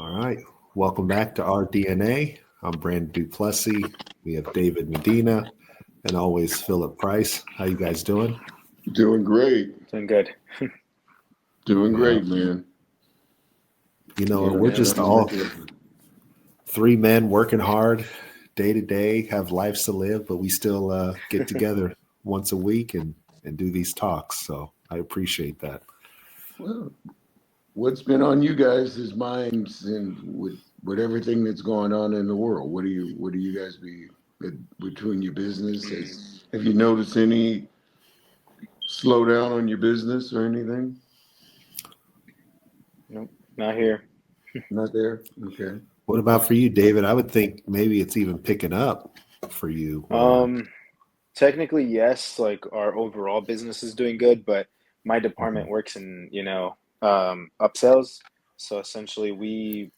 All right. Welcome back to our DNA. I'm Brandon Duplessis. We have David Medina and always Philip Price. How you guys doing? Doing great. Doing good. Doing Yeah. great, man. We're just all three men working hard day to day, have lives to live, but we still get together once a week and do these talks. So I appreciate that. Well, what's been on you guys' minds and with everything that's going on in the world? What do you guys be between your business? Have you noticed any slowdown on your business or anything? Nope, not here. Not there? Okay. What about for you, David? I would think maybe it's even picking up for you. Technically, yes, like our overall business is doing good, but my department works in, upsells. So essentially we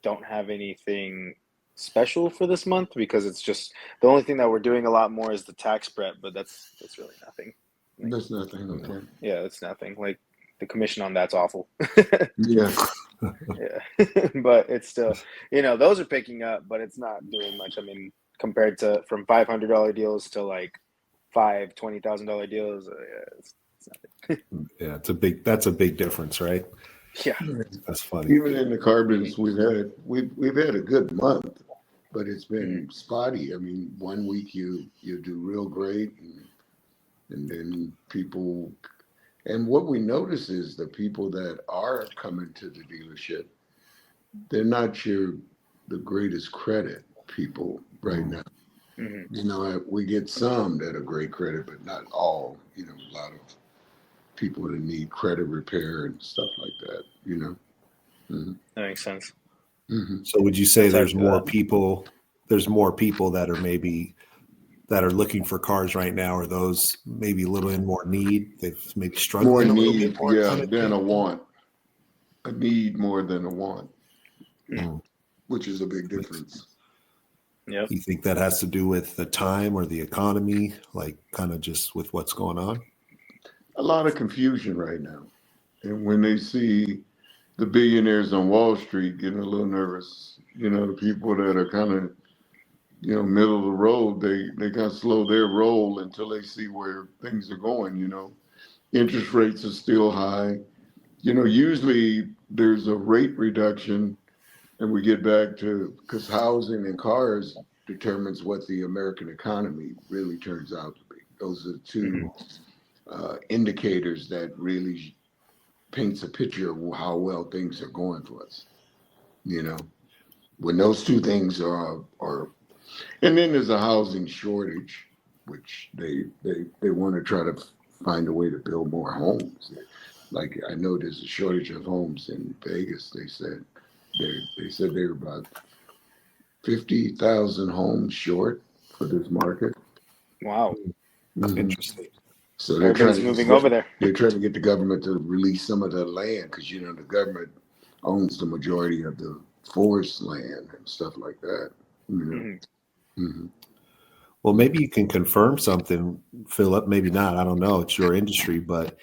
don't have anything special for this month because it's just the only thing that we're doing a lot more is the tax prep, but that's really nothing. That's nothing. Okay. Yeah, it's nothing. Like the commission on that's awful. Yeah. Yeah. But it's still, those are picking up, but it's not doing much. I mean, compared to from $500 deals to like $20,000 deals, it's nothing. Yeah, that's a big difference, right? Yeah. That's funny. Even in the car business, we've had a good month, but it's been spotty. I mean, one week you do real great, and then people. And what we notice is the people that are coming to the dealership, they're not the greatest credit people right now. Mm-hmm. We get some that are great credit, but not all. A lot of people that need credit repair and stuff like that. Mm-hmm. That makes sense. Mm-hmm. So would you say there's more people that are looking for cars right now, or those maybe a little in more need? They've maybe struggled a little bit more. Yeah, than a want. A need more than a want, which is a big difference. Yep. You think that has to do with the time or the economy, like kind of just with what's going on? A lot of confusion right now. And when they see the billionaires on Wall Street getting a little nervous, the people that are kind of, middle of the road, they kind of slow their roll until they see where things are going, Interest rates are still high. Usually there's a rate reduction and we get back to, because housing and cars determines what the American economy really turns out to be. Those are the two indicators that really paints a picture of how well things are going for us. When those two things are, and then there's a housing shortage, which they want to try to find a way to build more homes. Like I know there's a shortage of homes in Vegas. They said they're about 50,000 homes short for this market. Wow. Mm-hmm. Interesting. So they're moving over there. They're trying to get the government to release some of the land because the government owns the majority of the forest land and stuff like that. Mm-hmm. Well, maybe you can confirm something, Philip. Maybe not. I don't know. It's your industry, but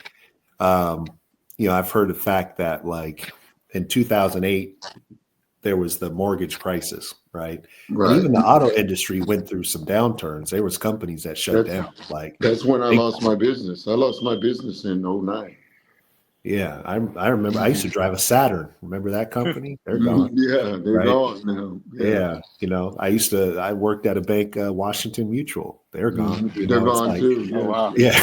I've heard the fact that like in 2008 there was the mortgage crisis, right? Right. And even the auto industry went through some downturns. There was companies that shut down. Like that's when I lost my business. I lost my business in 2009. Yeah, I remember. I used to drive a Saturn. Remember that company? They're gone. Yeah, they're gone now. Yeah, I worked at a bank, Washington Mutual. They're gone. They're gone too. Oh wow. Yeah.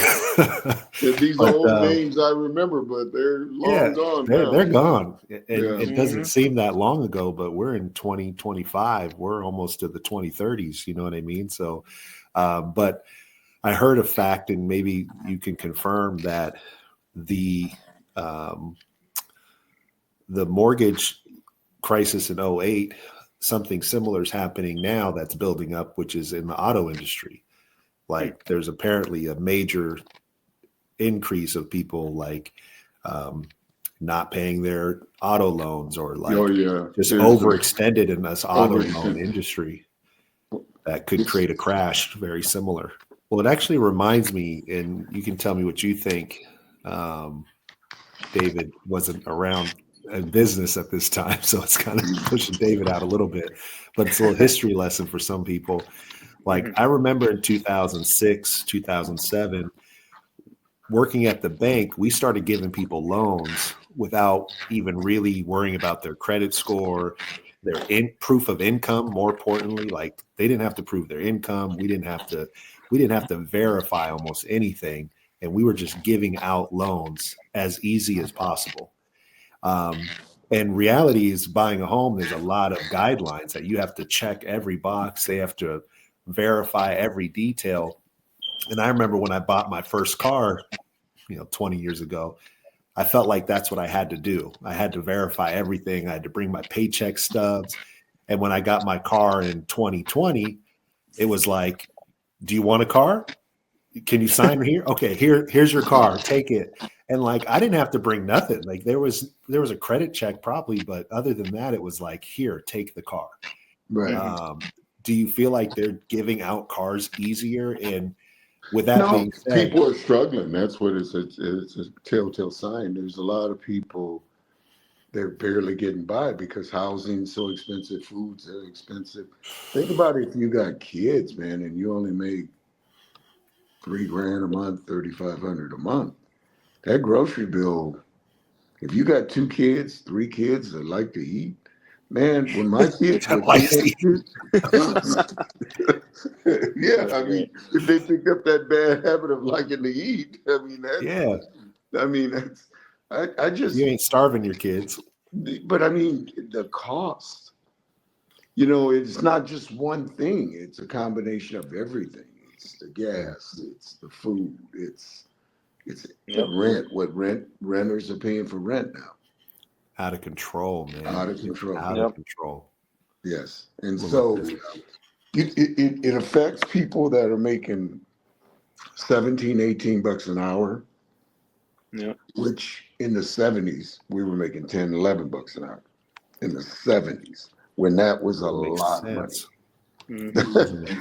These are old names I remember, but they're long gone now. They're gone. It doesn't seem that long ago, but we're in 2025. We're almost to the 2030s. You know what I mean? So, but I heard a fact, and maybe you can confirm that the mortgage crisis in 2008, something similar is happening now that's building up, which is in the auto industry. Like there's apparently a major increase of people like not paying their auto loans or like just overextended in this auto loan industry that could create a crash very similar. Well, it actually reminds me, and you can tell me what you think. David wasn't around in business at this time, so it's kind of pushing David out a little bit. But it's a little history lesson for some people. Like I remember in 2006, 2007, working at the bank, we started giving people loans without even really worrying about their credit score, their proof of income. More importantly, like they didn't have to prove their income. We didn't have to verify almost anything, and we were just giving out loans as easy as possible. And reality is buying a home. There's a lot of guidelines that you have to check every box. They have to verify every detail. And I remember when I bought my first car, 20 years ago, I felt like that's what I had to do. I had to verify everything. I had to bring my paycheck stubs. And when I got my car in 2020, it was like, do you want a car? Can you sign here? Okay, here's your car. Take it. And like I didn't have to bring nothing. Like there was a credit check probably, but other than that, it was like, here, take the car. Right. Do you feel like they're giving out cars easier? And with that No, being said, people are struggling. That's what it's a telltale sign. There's a lot of people, they're barely getting by because housing's so expensive, food's so expensive. Think about it, if you got kids, man, and you only make $3,000 a month, 3,500 a month. That grocery bill, if you got 2 kids, 3 kids that like to eat, man, when my kids were like teenagers, yeah, I mean, if they picked up that bad habit of liking to eat, yeah, that's, I just, you ain't starving your kids. but I mean, the cost, it's not just one thing. It's a combination of everything. It's the gas, it's the food, it's the rent, what renters are paying for rent now. Out of control, man. Out of control. Out of control. Yes. And so it affects people that are making 17, 18 bucks an hour, which in the 70s, we were making 10, 11 bucks an hour in the 70s when that was a lot of money.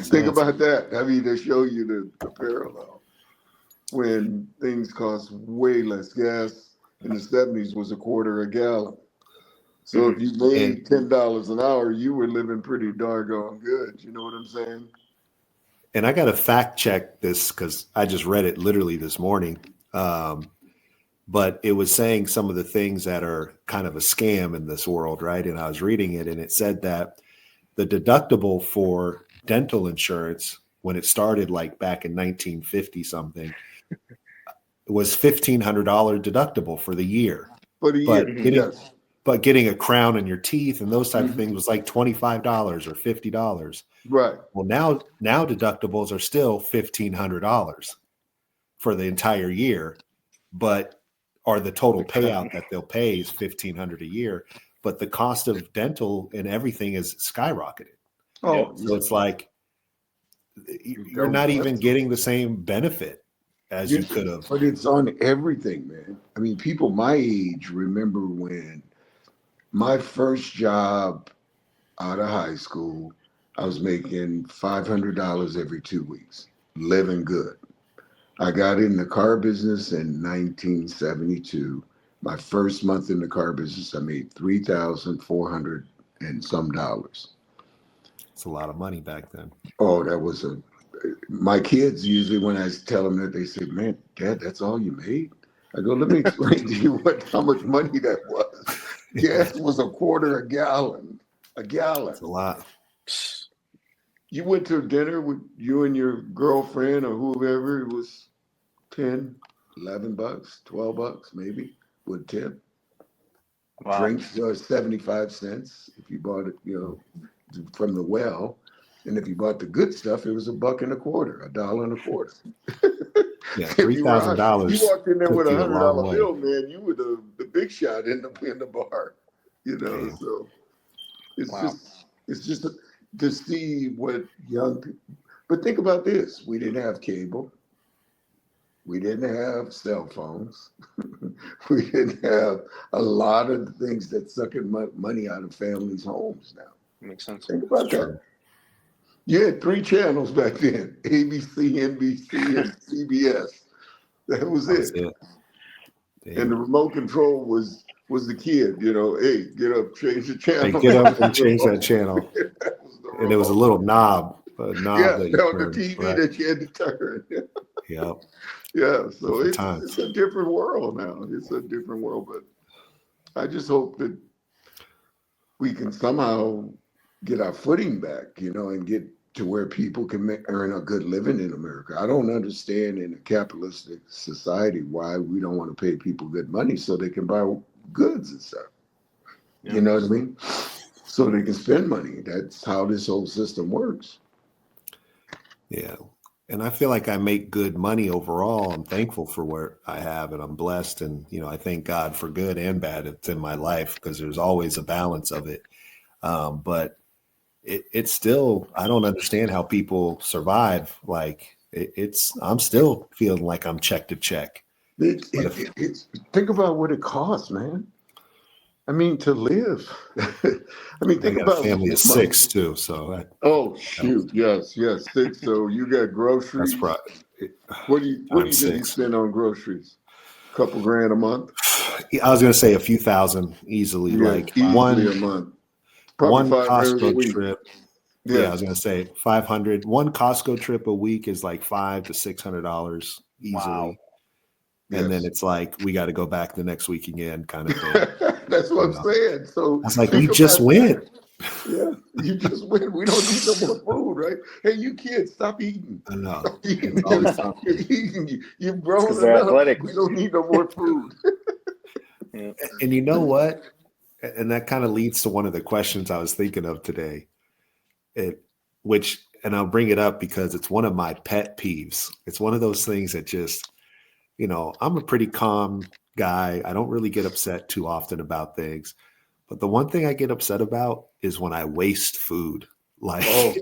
Think about that. I mean, they show you the parallel. When things cost way less, gas in the 70s was a quarter a gallon. So if you made $10 an hour, you were living pretty doggone good. You know what I'm saying? And I got to fact check this because I just read it literally this morning. But it was saying some of the things that are kind of a scam in this world, right? And I was reading it and it said that the deductible for dental insurance, when it started like back in 1950 something, was $1,500 deductible for the year. For the year, but getting a crown in your teeth and those type of things was like $25 or $50. Right. Well, now deductibles are still $1,500 for the entire year, but the total payout that they'll pay is $1,500 a year. But the cost of dental and everything is skyrocketed. So it's like you're not even getting the same benefit as you could have. But it's on everything, man. I mean, people my age remember when my first job out of high school, I was making $500 every 2 weeks, living good. I got in the car business in 1972. My first month in the car business, I made $3,400 and some dollars. It's a lot of money back then. Oh, my kids usually, when I tell them that, they say, "Man, Dad, that's all you made?" I go, "Let me explain to you how much money that was. Gas was a quarter a gallon. A gallon. That's a lot." You went to dinner with you and your girlfriend or whoever, it was 10, 11 bucks, 12 bucks maybe with tip. Wow. Drinks are 75 cents if you bought it, from the well. And if you bought the good stuff, it was $1.25, $1.25. Yeah, $3,000. You walked in there with $100 bill, man. You were the big shot in the bar. Damn. So it's just to see what young people. But think about this: we didn't have cable. We didn't have cell phones. We didn't have a lot of the things that sucking money out of families' homes now. Makes sense. Think about that. You had 3 channels back then: ABC, NBC, and CBS. That was it. And the remote control was the kid, hey, get up, change the Hey, channel. get That up was the and change that remote. channel. That was the And it was a remote. little knob Yeah, that you on the turn. TV Right. that you had to turn. Yep. Yeah, so Different it's times. a different world now. It's a different world, but I just hope that we can somehow get our footing back, and get to where people can earn a good living in America. I don't understand in a capitalistic society why we don't want to pay people good money so they can buy goods and stuff. Yeah. You know what I mean? So they can spend money. That's how this whole system works. Yeah. And I feel like I make good money overall. I'm thankful for where I have, and I'm blessed. And, I thank God for good and bad it's in my life, because there's always a balance of it. But it's still, I don't understand how people survive. Like I'm still feeling like I'm check to check. It's think about what it costs, man. I mean, to live. I mean, I think got a about family of 6 too. So Oh that helps. shoot, yes, 6. So you got That's groceries. right. What do you Times think you 6. spend on groceries? Couple grand a month? I was going to say a few thousand easily, Yeah, like Wow. easily a month. Probably one 500 a Costco week. trip. Yeah, I Yeah. was gonna say 500. One Costco trip a week is like $500 to $600 Wow. easily, and then Yes. it's like we got to go back the next week again, kind of thing. That's what You I'm know, saying. So I was like, we think just about that. went. Yeah, you just win. We don't need no more food, right? Hey, you kids, stop eating. I know Stop it's eating. always something. You're eating. You've It's because grown they're enough. athletic. We don't need no more food. Yeah. And you know what? And that kind of leads to one of the questions I was thinking of today. And I'll bring it up because it's one of my pet peeves. It's one of those things that just, I'm a pretty calm guy. I don't really get upset too often about things. But the one thing I get upset about is when I waste food. Like Oh,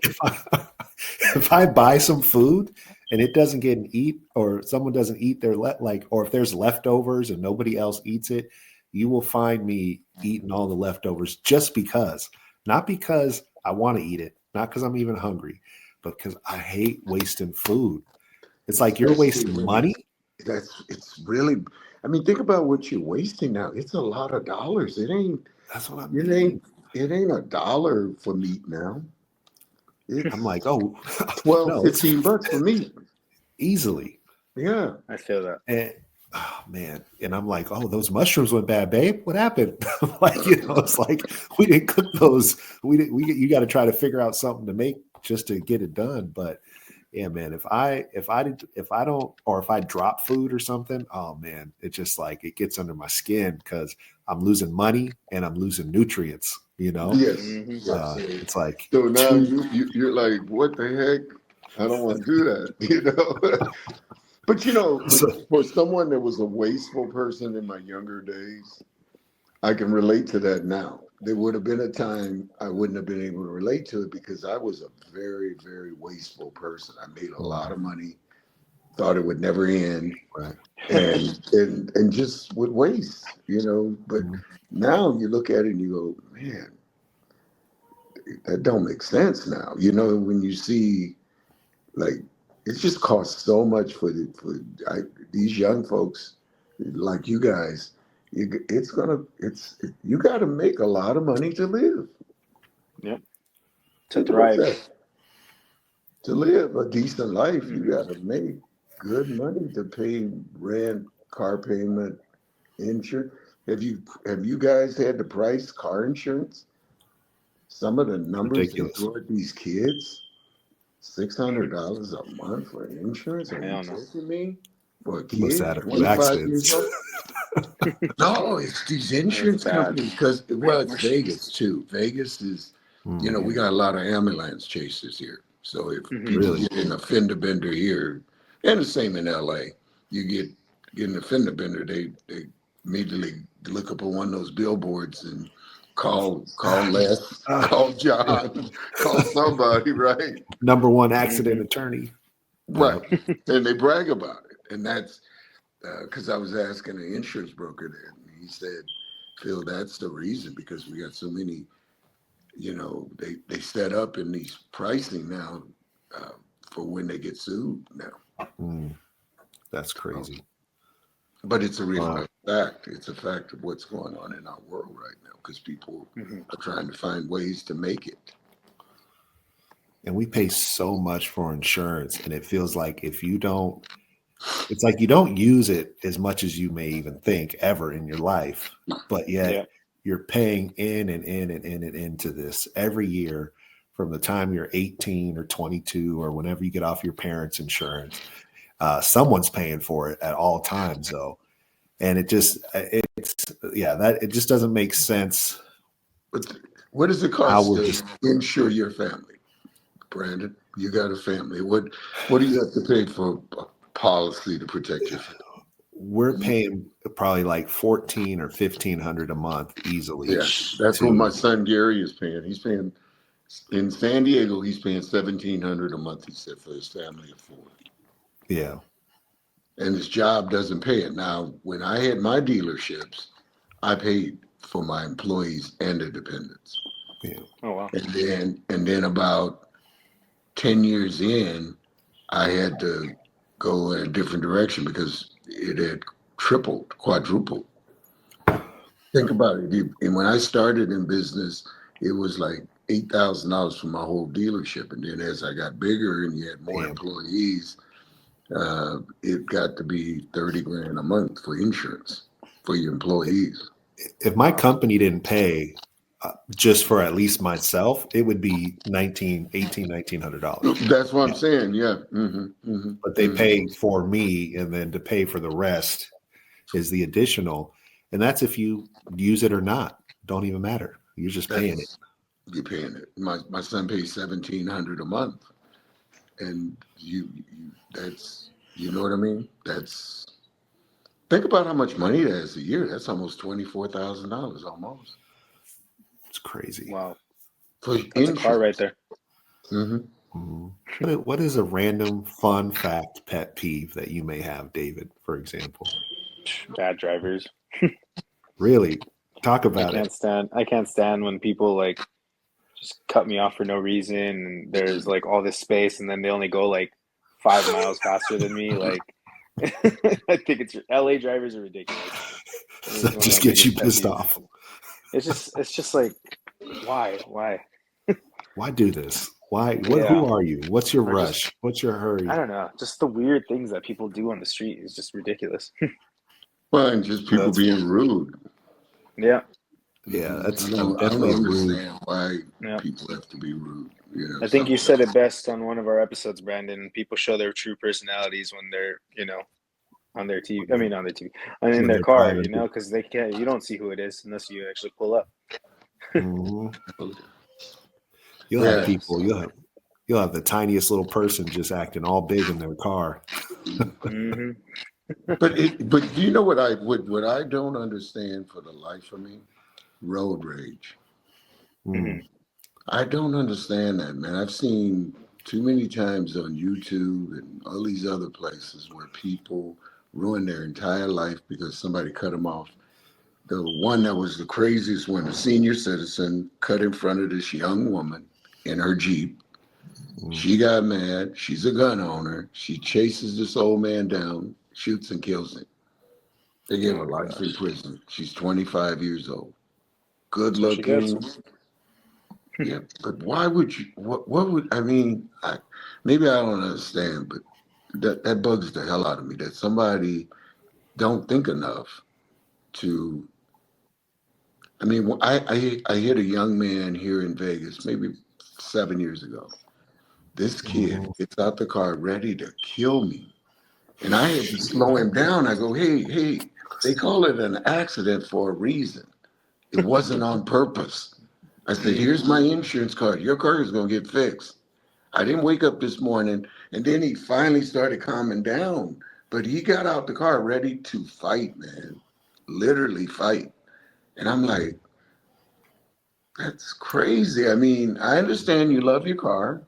if I buy some food and it doesn't get eat, or someone doesn't eat or if there's leftovers and nobody else eats it, you will find me eating all the leftovers just because, not because I want to eat it, not because I'm even hungry, but because I hate wasting food. It's like you're especially wasting when money. it's really. I mean, think about what you're wasting now. It's a lot of dollars. It ain't. That's what I It mean. ain't. It ain't $1 for meat now. I'm It's like, oh 12, no, it's $15 for meat. easily. Yeah. I feel that. And oh man, and I'm like, oh, those mushrooms went bad, babe. What happened? Like, it's like we didn't cook those. We didn't. You got to try to figure out something to make just to get it done. But yeah, man, if I drop food or something, oh man, it just like it gets under my skin because I'm losing money and I'm losing nutrients. Yes. Hmm. Yes. It's like So now two. you're like, what the heck? I don't want to do that. But So, for someone that was a wasteful person in my younger days, I can relate to that now. There would have been a time I wouldn't have been able to relate to it because I was a very, very wasteful person. I made a lot of money, thought it would never end, right. and just would waste. But Mhm. now you look at it and you go, man, that don't make sense now. When you see like it just costs so much these young folks like you guys. You got to make a lot of money to live. Yep. To Think about thrive. that. To live a decent life, you Hmm. got to make good money to pay rent, car payment, insurance. Have you guys had to price car insurance? Some of the numbers they Ridiculous. throw at these kids, $600 a month for insurance? Are you Hell no. kidding me? For a You must have kid, had a few 25 years accidents. old? No, it's these It's insurance bad. companies because it's Vegas too. Vegas is, we Mhm. got a lot of ambulance chasers here. So if Hmm. people Really? get in a fender bender here, and the same in LA, you get in a fender bender, they immediately look up on one of those billboards and call Les, Ah, call yeah. John, call somebody, right? Number one Hmm. accident attorney. Right. Yep. And they brag about it. And that's because I was asking an insurance broker there, and he said, Phil, that's the reason because we got so many, they set up in these pricing now uh, for when they get sued now. Mm, that's So, crazy. but it's a real, Uh, fact. It's a fact of what's going on in our world right now because people are trying to find ways to make it. And we pay so much for insurance, and it feels like if you don't, it's like you don't use it as much as you may even think ever in your life, but yet Yeah. you're paying in and in and in and into this every year from the time you're 18 or 22 or whenever you get off your parents' insurance. Someone's paying for it at all times, though. And it just, that it just doesn't make sense. But what does it How cost we're to just, insure your family, Brandon? You got a family. What do you have to pay for a policy to protect your family? we're paying probably like 14 or 1500 a month easily Yeah, that's what my to, son Gary is paying. He's paying in San Diego. He's paying $1,700 a month. He said for his family of four, yeah, and his job doesn't pay it. Now, when I had my dealerships, I paid for my employees and their dependents, yeah. Oh wow. and then about 10 years in, I had to go in a different direction because it had tripled, quadrupled. Think about it. And when I started in business, it was like $8,000 for my whole dealership. And then as I got bigger and you had more Damn. employees, it got to be 30 grand a month for insurance for your employees. If my company didn't pay just for at least myself, it would be $1,900. That's what I'm Yeah. saying. Yeah. But they pay for me, and then to pay for the rest is the additional. And that's if you use it or not. Don't even matter. You're just paying it. You're paying it. My son pays $1,700 a month, and you that's you know what I mean. That's think about how much money that is a year. That's almost $24,000 almost It's crazy. Wow. for That's a car right insurance. there. What is a random fun fact pet peeve that you may have, David, for example? Bad drivers. Really? Talk about it. I can't stand when people like just cut me off for no reason and there's like all this space and then they only go like 5 miles faster than me. Like I think it's LA drivers are ridiculous. So It's one of just my gets you biggest pet pissed peeves. off. It's just like why? Why do this? Why? Yeah. Who are you? What's your Or rush? just What's your hurry? I don't know. Just the weird things that people do on the street is just ridiculous. Well, and just people That's being rude. Yeah. Yeah, that's I don't definitely rude. understand why Yeah. people have to be rude. You know, I think you said it best on one of our episodes, Brandon. People show their true personalities when they're, on their TV. I mean, on their TV, and in When their they're car, driving. because they can't. You don't see who it is unless you actually pull up. Mhm. You'll have people. You'll have the tiniest little person just acting all big in their car. Mm-hmm. But do you know what I don't understand for the life of me? Road rage. Mm. I don't understand that, man. I've seen too many times on YouTube and all these other places where people ruin their entire life because somebody cut them off. The one that was the craziest one, a senior citizen cut in front of this young woman in her Jeep. She got mad. She's a gun owner. She chases this old man down, shoots and kills him. They gave her life in prison. She's 25 years old. Good That's what she gets. looking. Yeah, but why would you? What would I mean? Maybe I don't understand, but that bugs the hell out of me that somebody don't think enough to. I mean, I hit a young man here in Vegas maybe 7 years ago. This kid gets out the car ready to kill me, and I had to slow him down. I go, hey, they call it an accident for a reason. It wasn't on purpose. I said, here's my insurance card. Your car is going to get fixed. I didn't wake up this morning. And then he finally started calming down. But he got out the car ready to fight, man. Literally fight. And I'm like, that's crazy. I mean, I understand you love your car,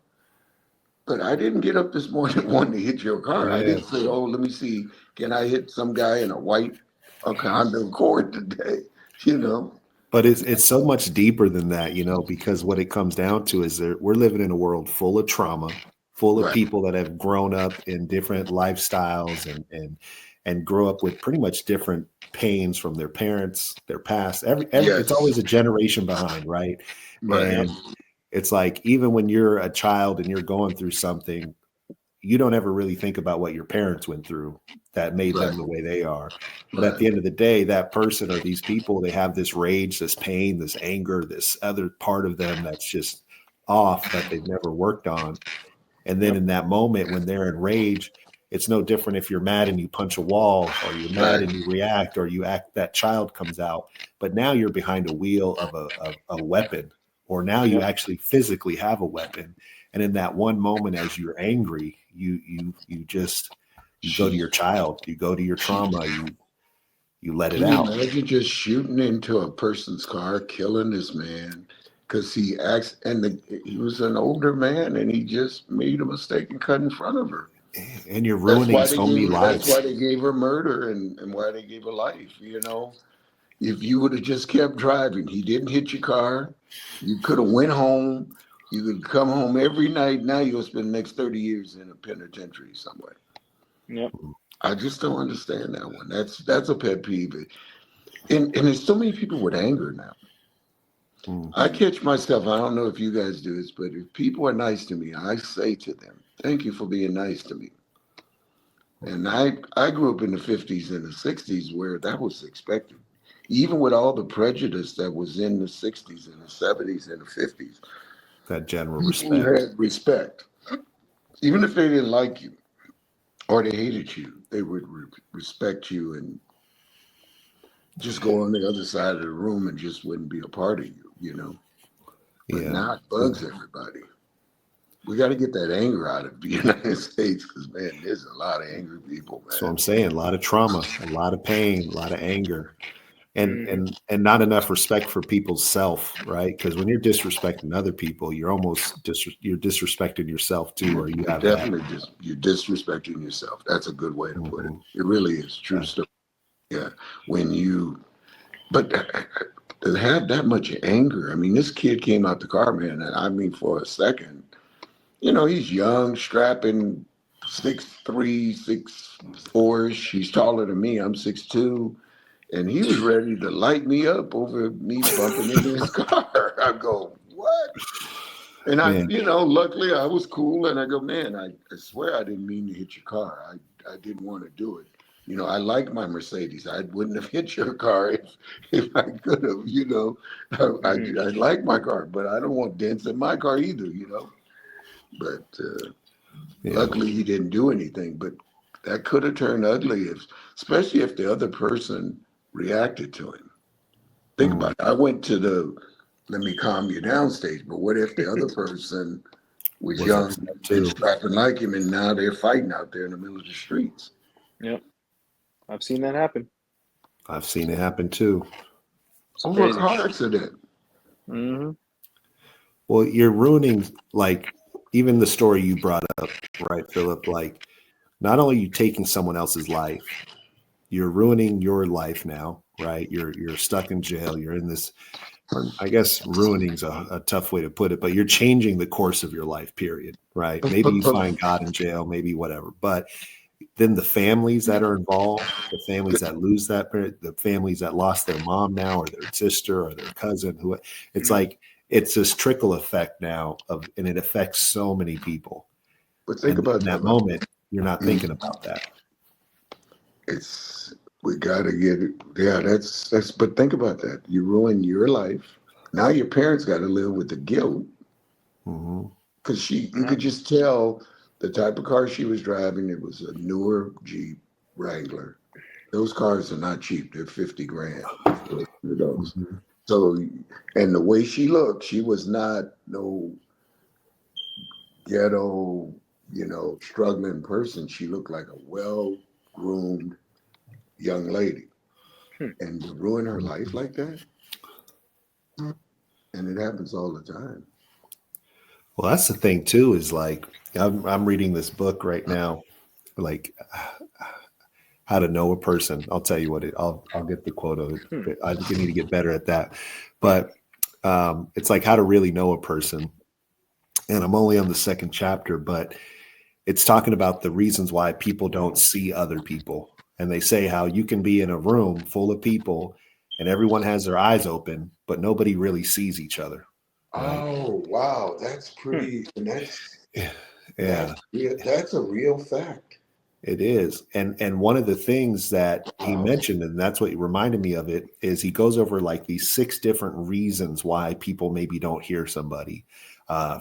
but I didn't get up this morning wanting to hit your car. I Yeah. didn't say, oh, let me see. Can I hit some guy in a white Honda Accord today? You know? But it's so much deeper than that, because what it comes down to is that we're living in a world full of trauma, full of Right. people that have grown up in different lifestyles and grow up with pretty much different pains from their parents, their past. Every it's Yes. always a generation behind, right? Right. And it's like even when you're a child and you're going through something, you don't ever really think about what your parents went through that made them the way they are. But at the end of the day, that person or these people, they have this rage, this pain, this anger, this other part of them that's just off that they've never worked on. And then in that moment when they're in rage, it's no different if you're mad and you punch a wall, or you're mad and you react, or you act, that child comes out. But now you're behind a wheel of a weapon, or now you actually physically have a weapon. And in that one moment, as you're angry, you go to your child, you go to your trauma, you let it Can you out. imagine just shooting into a person's car, killing this man because he acts, and he was an older man, and he just made a mistake and cut in front of her. And you're ruining so many That's lives. why they gave her murder and why they gave her life. If you would have just kept driving, he didn't hit your car. You could have went home. You could come home every night. Now you'll spend the next 30 years in a penitentiary somewhere. Yep. I just don't understand that one. That's a pet peeve. And there's so many people with anger now. I catch myself, I don't know if you guys do this, but if people are nice to me, I say to them, thank you for being nice to me. And I grew up in the 50s and the 60s where that was expected. Even with all the prejudice that was in the 60s and the 70s and the 50s, That general people respect. had respect. Even if they didn't like you or they hated you, they would respect you and just go on the other side of the room and just wouldn't be a part of you. But now it bugs everybody. We got to get that anger out of the United States because, man, there's a lot of angry people, man. So I'm saying a lot of trauma, a lot of pain, a lot of anger, and not enough respect for people's self, right? Because when you're disrespecting other people, you're almost you're disrespecting yourself too, or you have definitely you're disrespecting yourself. That's a good way to put it. It really is true stuff. Yeah, but to have that much anger. I mean, this kid came out the car, man, and I mean, for a second, he's young, strapping, 6'3", 6'4". He's taller than me. I'm 6'2". And he was ready to light me up over me bumping into his car. I go, what? And luckily I was cool. And I go, man, I swear I didn't mean to hit your car. I didn't want to do it. I like my Mercedes. I wouldn't have hit your car if I could have, I like my car, but I don't want dents in my car either, But luckily he didn't do anything. But that could have turned ugly, especially if the other person reacted to him. Think about it. I went to the let me calm you down stage, but what if the other person was young and strapping like him, and now they're fighting out there in the middle of the streets? Yep. I've seen that happen. I've seen it happen too. Over a car accident. Mm-hmm. Well, you're ruining, like, even the story you brought up, right, Philip? Like, not only are you taking someone else's life, you're ruining your life now, right? You're stuck in jail. You're in this, I guess ruining's a tough way to put it, but you're changing the course of your life, period, right? Maybe you find God in jail, maybe whatever. But then the families that are involved, the families that lose the families that lost their mom now, or their sister or their cousin, it's like, it's this trickle effect now and it affects so many people. But think about in that moment, you're not thinking about that. We gotta get it. Yeah, that's. But think about that. You ruin your life. Now your parents got to live with the guilt because you could just tell the type of car she was driving. It was a newer Jeep Wrangler. Those cars are not cheap. They're $50,000 for those. So, and the way she looked, she was not no ghetto, struggling person. She looked like a well-groomed young lady. And to ruin her life like that? And it happens all the time. Well, that's the thing too, is like, I'm reading this book right now, like How to Know a Person. I'll tell you what I'll get the quote of it. I need to get better at that. But it's like how to really know a person. And I'm only on the second chapter, but it's talking about the reasons why people don't see other people. And they say how you can be in a room full of people and everyone has their eyes open, but nobody really sees each other. Right? Oh, wow. That's Hmm. pretty, and Yeah. that's a real fact. It is. And one of the things that he Wow. mentioned, and that's what reminded me of it, is he goes over like these 6 different reasons why people maybe don't hear somebody.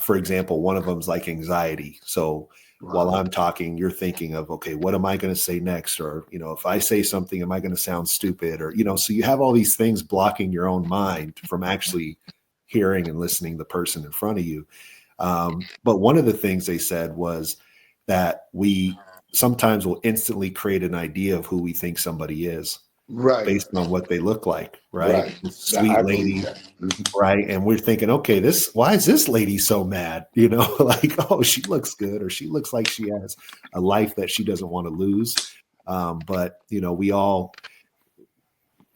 For example, one of them is like anxiety. So while Wow. I'm talking, you're thinking of, okay, what am I going to say next? Or, if I say something, am I going to sound stupid? Or, so you have all these things blocking your own mind from actually hearing and listening to the person in front of you. But one of the things they said was that we sometimes will instantly create an idea of who we think somebody is Right. based on what they look like, right? Right. This I sweet believe lady, that. Mhm. right? And we're thinking, okay, why is this lady so mad? Like, oh, she looks good, or she looks like she has a life that she doesn't want to lose. But we all,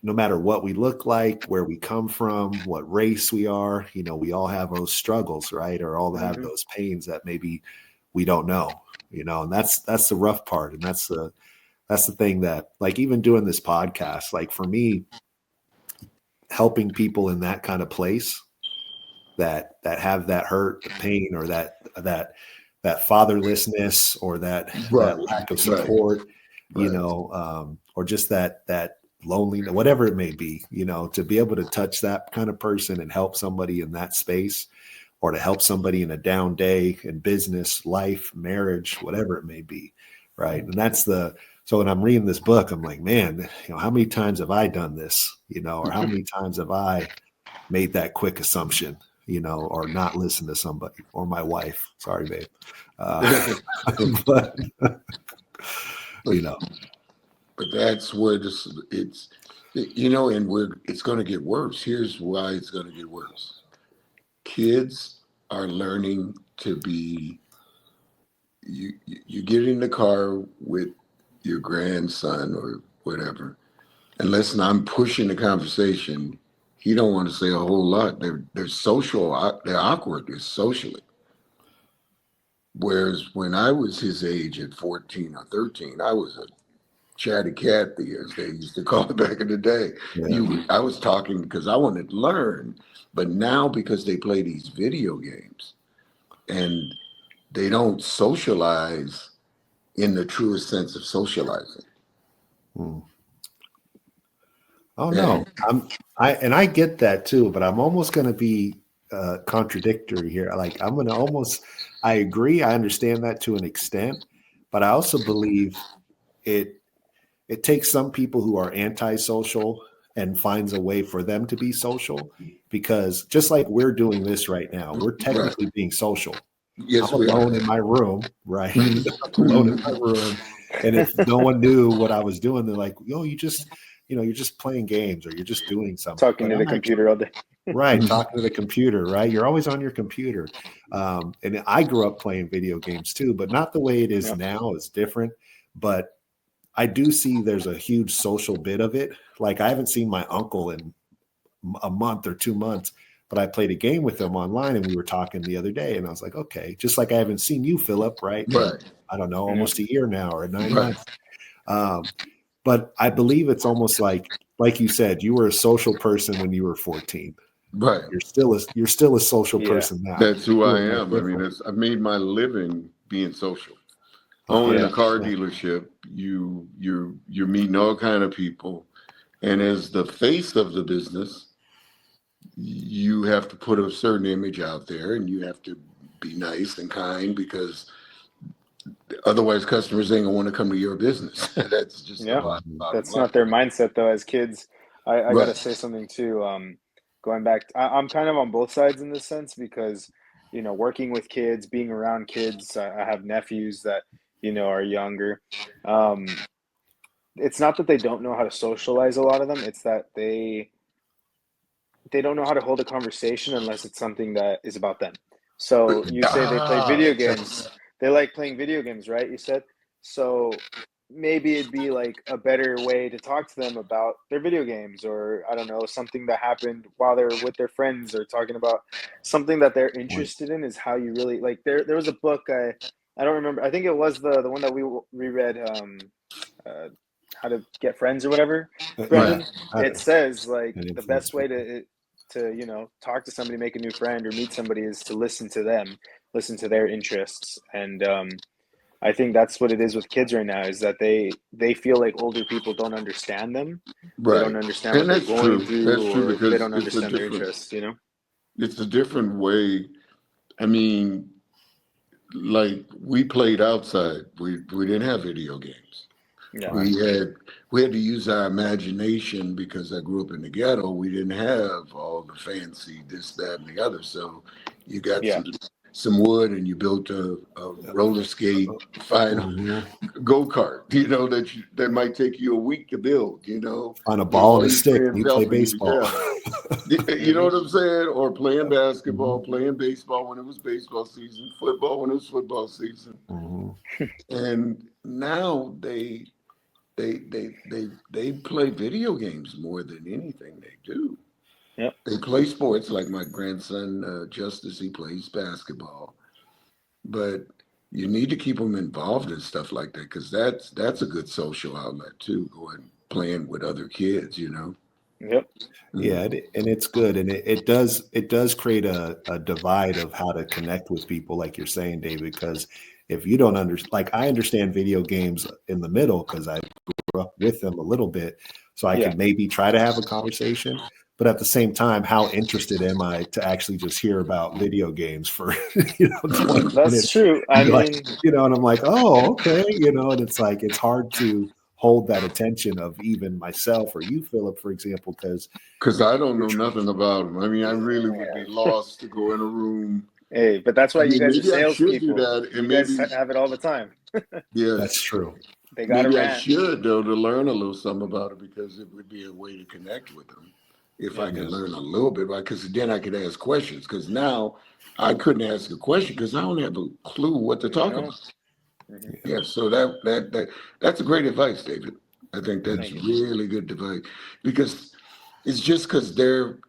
no matter what we look like, where we come from, what race we are, we all have those struggles, right? Or all have Mhm. those pains that maybe we don't know, and that's the rough part. And that's the thing that, like, even doing this podcast, like for me, helping people in that kind of place that have that hurt, the pain, or that fatherlessness, or that Right. lack of Right. support, Right. or just that loneliness, whatever it may be, to be able to touch that kind of person and help somebody in that space, or to help somebody in a down day in business, life, marriage, whatever it may be. Right. And so when I'm reading this book, I'm like, man, how many times have I done this, or how many times have I made that quick assumption, or not listen to somebody, or my wife. Sorry, babe. But, but you know, but that's where it's and it's going to get worse. Here's why it's going to get worse. Kids are learning to be you get in the car with your grandson or whatever, and listen, I'm pushing the conversation. He don't want to say a whole lot. They're social. They're awkward. They're socially. Whereas when I was his age at 14 or 13, I was a chatty Cathy, as they used to call it back in the day. yeah. I was talking because I wanted to learn, but now because they play these video games and they don't socialize in the truest sense of socializing. Hmm. Oh no, And I get that too, but I'm almost going to be contradictory here. Like I'm going to I agree. I understand that to an extent, but I also believe it it takes some people who are antisocial and finds a way for them to be social, because just like we're doing this right now, we're right, technically being social. I'm yes, we are. alone in my room, right? I'm alone in Mhm. my room. And if no one knew what I was doing, they're like, yo, you're just playing games, or you're just doing something. Talking But to the I'm actually computer all day. right, talking to the computer, right? You're always on your computer. And I grew up playing video games too, but not the way it is Yeah. now. It's different. But I do see there's a huge social bit of it. Like I haven't seen my uncle in a month or 2 months, but I played a game with him online and we were talking the other day, and I was like, okay, just like I haven't seen you, Philip, right? In, Right, I don't know, Yeah. almost a year now, or 9 months. right, Um, but I believe it's almost like you said, you were a social person when you were 14. right. You're still a social Yeah. person now. That's who I Doing that am. I mean, different. I made my living being social. Owning a Yeah. 100%. car dealership, you're meeting all kind of people, and as the face of the business, you have to put a certain image out there, and you have to be nice and kind because otherwise, customers ain't gonna want to come to your business. That's just the Yeah. Mhm. bottom That's line. not their mindset though. As kids, I got to Right. say something too. Going back, I'm kind of on both sides in this sense because, working with kids, being around kids, I have nephews that, are younger. Um, it's not that they don't know how to socialize, a lot of them. It's that they don't know how to hold a conversation unless it's something that is about them. So you say they play video games. That's They like playing video games, right? You said. So maybe it'd be like a better way to talk to them about their video games, or I don't know, something that happened while they're with their friends, or talking about something that they're Point. interested in, is how you really like there was a book I don't remember. I think it was the one that we reread, How to Get Friends or whatever, Yeah. Brendan, it says like An the best influence. way to talk to somebody, make a new friend, or meet somebody is to listen to them, listen to their interests, and I think that's what it is with kids right now, is that they feel like older people don't understand them. They don't Right. understand what And they're that's going true. That's through, true or they because don't understand their interests, you know? it's a different way. I mean, like we played outside. We didn't have video games. Yeah. We had to use our imagination because I grew up in the ghetto. We didn't have all the fancy this, that, and the other. So you got Yeah. some wood and you built a roller skate, fine go-kart, that might take you a week to build, On a with ball all and a your stick, friends you play helping you. baseball. You know what I'm saying? Or playing basketball, Mhm. playing baseball when it was baseball season, football when it was football season. Mhm. And now they play video games more than anything they do. Yep. They play sports like my grandson Justice. He plays basketball, but you need to keep them involved in stuff like that because that's a good social outlet too. Going playing with other kids. Yep. Yeah, and it's good, and it does create a divide of how to connect with people, like you're saying, David. Because if you don't understand, like I understand video games in the middle because I grew up with them a little bit, so I Yeah. can maybe try to have a conversation. But at the same time, how interested am I to actually just hear about video games for 20 That's minutes? true. I Like, mean, and I'm like, oh, okay, and it's like it's hard to hold that attention of even myself or you, Philip, for example, because Because I don't know nothing about them. I mean, I really would be lost to go in a room. hey, but that's I why you mean, guys are maybe I should do salespeople. that, and You guys maybe have it all the time. that's yes, true. They got a maybe I rant. should though to learn a little something about it because it would be a way to connect with them if I Yeah. could Yeah. learn a little bit about. Because then I could ask questions. Because now I couldn't ask a question because I don't have a clue what to talk No. about. Hmm. Yeah, so that's a great advice, David. I think that's Thank you. really good advice because it's just because their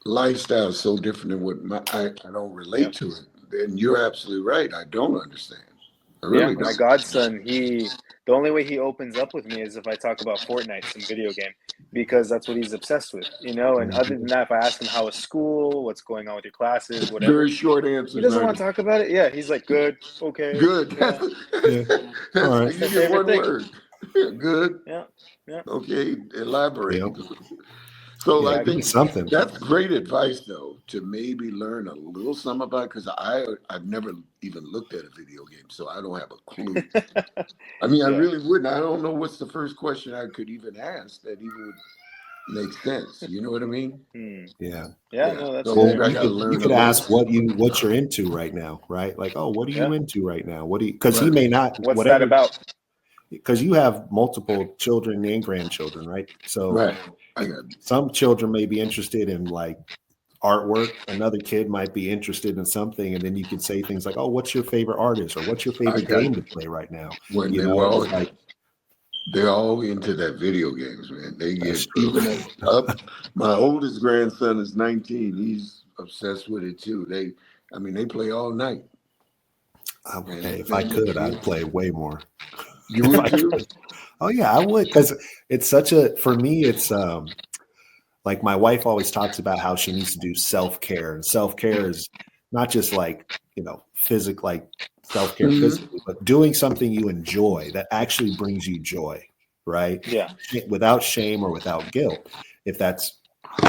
lifestyle is so different than what I don't relate Yep. to it. Then you're absolutely right. I don't understand. I Yeah, really my don't. godson, the only way he opens up with me is if I talk about Fortnite, some video game, because that's what he's obsessed with, And other than that, if I ask him how is school, what's going on with your classes, whatever, Very short he answers, doesn't want aren't to talk about it. Yeah, he's like, good, okay, good. yeah. Yeah. All right. That's You their get favorite one thing. word. Good. Yeah, yeah, Okay. Elaborate. Yep. So I Yeah. Give me think exactly. something. that's great advice, though, to maybe learn a little something about it because I've never even looked at a video game, so I don't have a clue. I mean, I Yeah. really wouldn't. I don't know what's the first question I could even ask that even would make sense. You know what I mean? Hmm. Yeah. Yeah, Yeah. no, that's So Well, maybe fair. I you got to could you learn a could little. ask what you're into right now, right? Like, oh, what are you Yeah. into right now? What do you? Because he Right. may not What's that whatever. about? Because you have multiple children and grandchildren, right? So Right. I got some children may be interested in like artwork. Another kid might be interested in something, and then you could say things like, "Oh, what's your favorite artist?" or "What's your I favorite got game to play right now?" when It's like they're all into that video games, man. They that's get true. even up. My oldest grandson is 19. He's obsessed with it too. I mean, they play all night. And Hey, if I could, I'd play way more. you If would I too? could, oh yeah, I would, because it's such a for me. It's like my wife always talks about how she needs to do self-care, and self-care is not just like physical, like self-care Mhm. physically, but doing something you enjoy that actually brings you joy, right? Yeah. Without shame or without guilt. If that's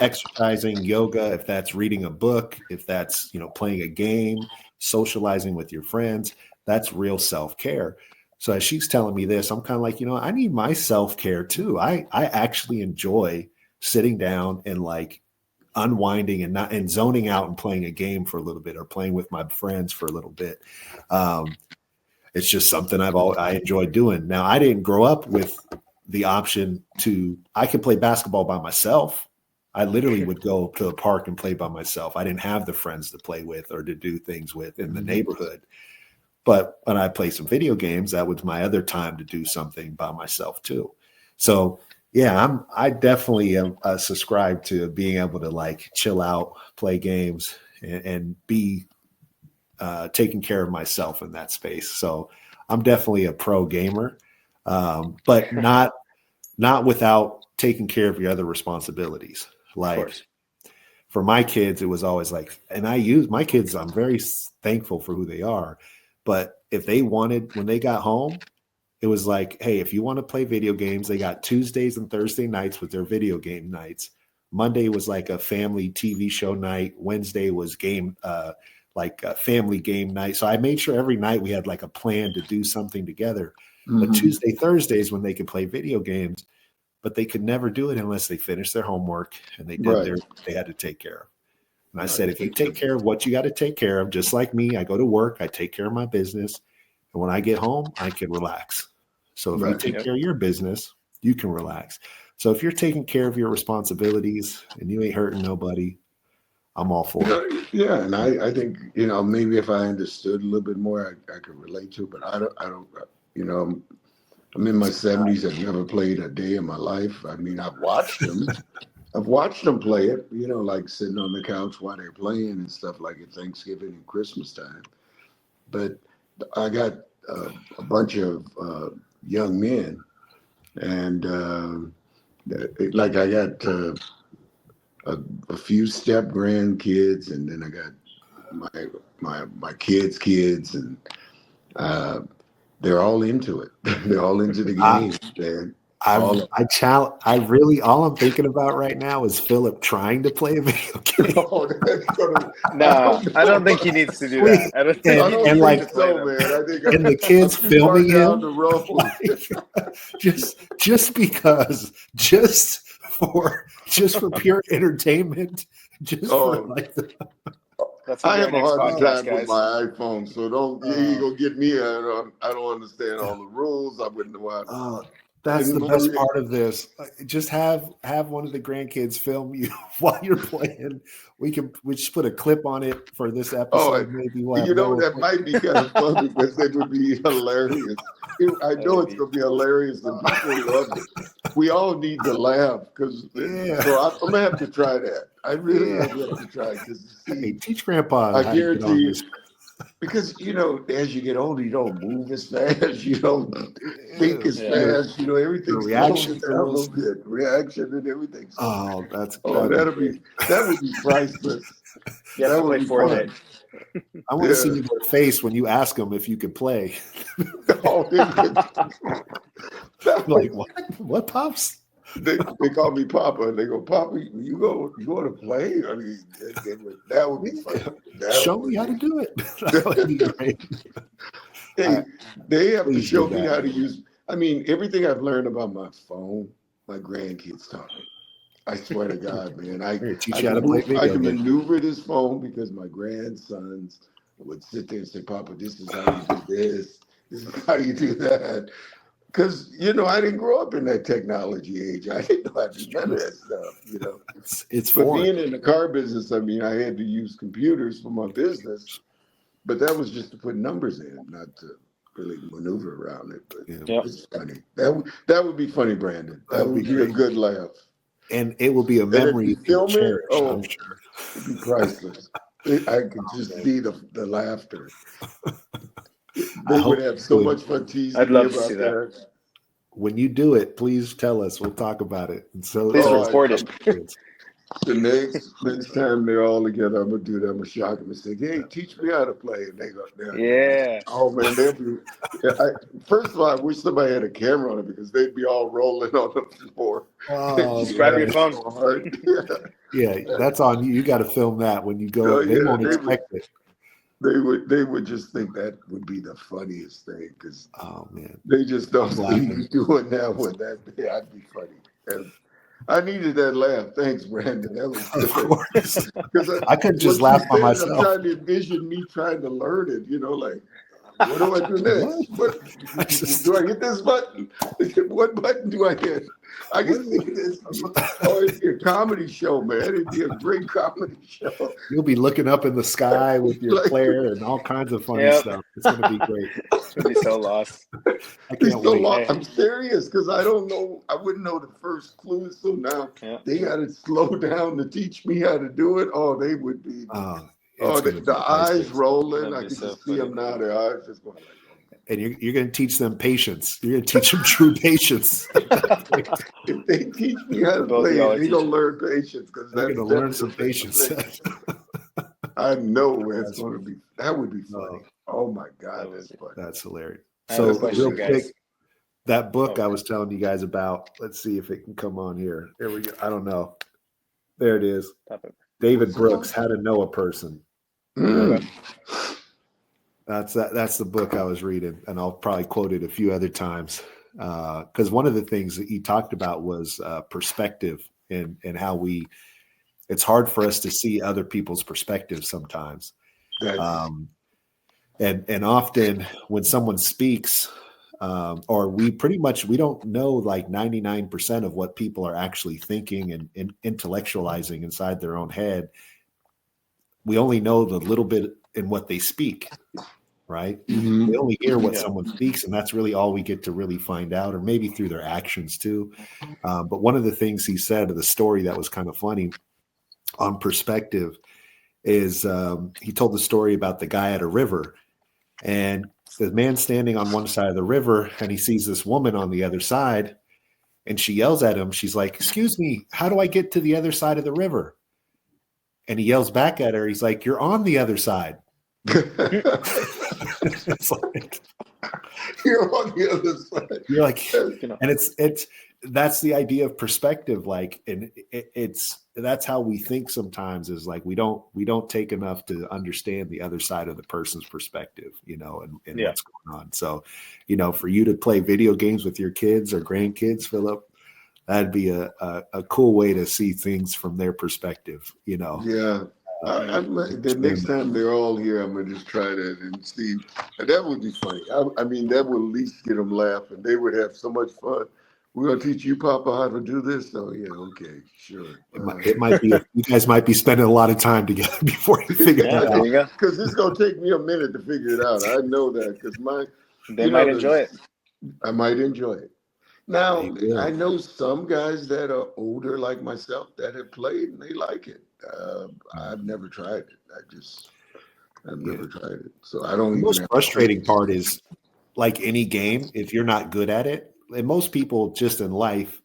exercising, yoga, if that's reading a book, if that's playing a game, socializing with your friends, that's real self-care. So as she's telling me this, I'm kind of like, I need my self-care too. I actually enjoy sitting down and like unwinding and zoning out and playing a game for a little bit or playing with my friends for a little bit. Um, it's just something I enjoy doing. Now I didn't grow up with the option I could play basketball by myself. I literally would go to the park and play by myself. I didn't have the friends to play with or to do things with in the neighborhood. But when I play some video games, that was my other time to do something by myself too. So yeah, I definitely am subscribed to being able to like chill out, play games, and be taking care of myself in that space. So I'm definitely a pro gamer. But not without taking care of your other responsibilities. Of Like course. for my kids, it was always like, and I use my kids, I'm very thankful for who they are. But if they wanted, when they got home, it was like, hey, if you want to play video games, they got Tuesdays and Thursday nights with their video game nights. Monday was like a family TV show night. Wednesday was like a family game night. So I made sure every night we had like a plan to do something together. But Mhm. Tuesday, Thursdays when they could play video games, but they could never do it unless they finished their homework and they did Right. they had to take care of. And I Right. said, if you take care of what you got to take care of, just like me, I go to work, I take care of my business. And when I get home, I can relax. So if you Right. take Yep. care of your business, you can relax. So if you're taking care of your responsibilities and you ain't hurting nobody, I'm all for it. Yeah, and I think, maybe if I understood a little bit more, I could relate to it, but I don't, I'm in my 70s. I've never played a day in my life. I mean, I've watched them. I've watched them play it, like sitting on the couch while they're playing and stuff like at Thanksgiving and Christmas time. But I got a bunch of young men, and like I got a few step grandkids, and then I got my kids, and uh, they're all into it. They're all into the I, game. They're I'm all I challenge. I really all I'm thinking about right now is Philip trying to play a video game. oh, that's gonna, No, I don't think he know. needs to do We- that. I don't think and- he I needs don't and to like- think play so, them. man. I think and the kids I'm too far filming down him the road. like, just for pure entertainment, just for Oh. like the, That's I gonna have be a our next hard podcast, time guys. with my iPhone, so don't you go get me. I don't understand all the rules. I wouldn't know how. that's And the more- best part of this. Just have one of the grandkids film you while you're playing. We just put a clip on it for this episode. Maybe we'll have Noah that play. might be kind of fun because it would be hilarious. I know it's going to be hilarious and people love it. We all need to laugh because Yeah. so I'm going to have to try that. I really Yeah. have to try because Hey, teach Grandpa I how to get on guarantee this. because as you get older, you don't move as fast, you don't think as Yeah. fast, everything's reaction slowing down a little tools. bit, reaction and everything. So, Oh, that'd that be would be priceless. You have That to play would be Fortnite. fun. I want to see Yeah. your face when you ask them if you could play. Oh, Like what pops? they call me Papa, and they go, Papa, you go to play? I mean, that would be fun. Show me how to do it. That would be great. Hey, they have to Please show do me that. how to use. I mean, everything I've learned about my phone, my grandkids taught me. I swear to God, man. We're gonna teach you how to play I video can games. maneuver this phone because my grandsons would sit there and say, Papa, this is how you do this. This is how you do that. Because, I didn't grow up in that technology age. I didn't know how to do none of that stuff. It's But foreign. being in the car business, I mean, I had to use computers for my business, but that was just to put numbers in, not to really maneuver around it. But Yep. it's funny. That would be funny, Brandon. That would be a good laugh. And it will be a And if memory you you will film it, cherish, I'm sure. it'd be priceless. I could just see the laughter. They would have so much fun teasing I'd me love to about see that. When you do it, please tell us. We'll talk about it. And so Please Oh, record it. The next time they're all together, I'm gonna do that. I'm gonna shock them and say, "Hey, teach me how to play." And they go, Yeah. Oh man, they'll be. First of all, I wish somebody had a camera on it because they'd be all rolling on the floor. Oh, Just grab your phone. So hard. yeah, that's on you. You got to film that when you go. Oh, They yeah, won't they expect it. They would just think that would be the funniest thing because Oh man, they just don't I'm see laughing. me doing that with that. I'd be funny. And I needed that laugh. Thanks, Brandon. That was Of good. course. 'Cause I couldn't just what you laugh by said, myself. I'm trying to envision me trying to learn it. Like, what do I do next? Do I hit this button? What button do I hit? I can see this. Oh, it'd be a comedy show, man. It'd be a great comedy show. You'll be looking up in the sky with your Like- player and all kinds of funny Yep. stuff. It's going to be great. It's gonna be so lost. I It's can't so wait. long. I'm serious because I don't know. I wouldn't know the first clue. So now Yeah. they got to slow down to teach me how to do it. Oh, they would be. It's Oh, gonna be the eyes priceless. rolling. That'd I be can so just see them funny. now. Their eyes just going like. and you're going to teach them patience. You're going to teach them true patience. If they teach me how to play, they're going to learn patience, because they're that's going to learn some definitely patience. I know it's going to be. That would be funny. Oh my God, that's funny. That's hilarious. I have a So question, real quick, guys. that book I was telling you guys about. Let's see if it can come on here. There we go. I don't know. There it is. David Brooks, How to Know a Person. That's the book I was reading, and I'll probably quote it a few other times, because one of the things that he talked about was perspective, and how it's hard for us to see other people's perspectives sometimes, and often when someone speaks, or we don't know like 99% of what people are actually thinking and intellectualizing inside their own head. We only know the little bit in what they speak, right? We only hear what someone speaks, and that's really all we get to really find out, or maybe through their actions too. But one of the things he said, of the story that was kind of funny on perspective, is he told the story about the guy at a river, and the man standing on one side of the river, and he sees this woman on the other side, and she yells at him. She's like, "Excuse me, how do I get to the other side of the river?" And he yells back at her. He's like, "You're on the other side." It's like, you're on the other side. You're like, and it's that's the idea of perspective. Like, and that's how we think sometimes, is like we don't take enough to understand the other side of the person's perspective, and what's going on. So, for you to play video games with your kids or grandkids, Philip, that'd be a cool way to see things from their perspective, Yeah. The next time they're all here, I'm going to just try that and see. That would be funny. I mean, that would at least get them laughing. They would have so much fun. We're going to teach you, Papa, how to do this. Oh, yeah, okay, sure. It might be, you guys might be spending a lot of time together before you figure it out. There you go. Because it's going to take me a minute to figure it out. I know that, because they might enjoy it. I might enjoy it. Now, I know some guys that are older like myself that have played and they like it. I've never tried it. I've never tried it. So I don't. The most frustrating part is, like any game, if you're not good at it, and most people just in life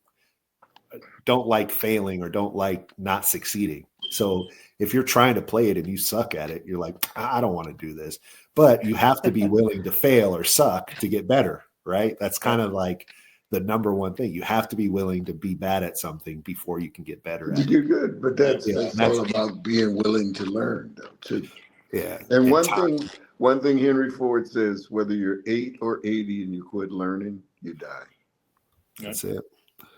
don't like failing or don't like not succeeding. So if you're trying to play it and you suck at it, you're like, I don't want to do this. But you have to be willing to fail or suck to get better, right? That's kind of like the number one thing. You have to be willing to be bad at something before you can get better at it. You're good, but that's all about being willing to learn, though, too. Yeah. And one thing Henry Ford says: whether you're 8 or 80 and you quit learning, you die. That's it.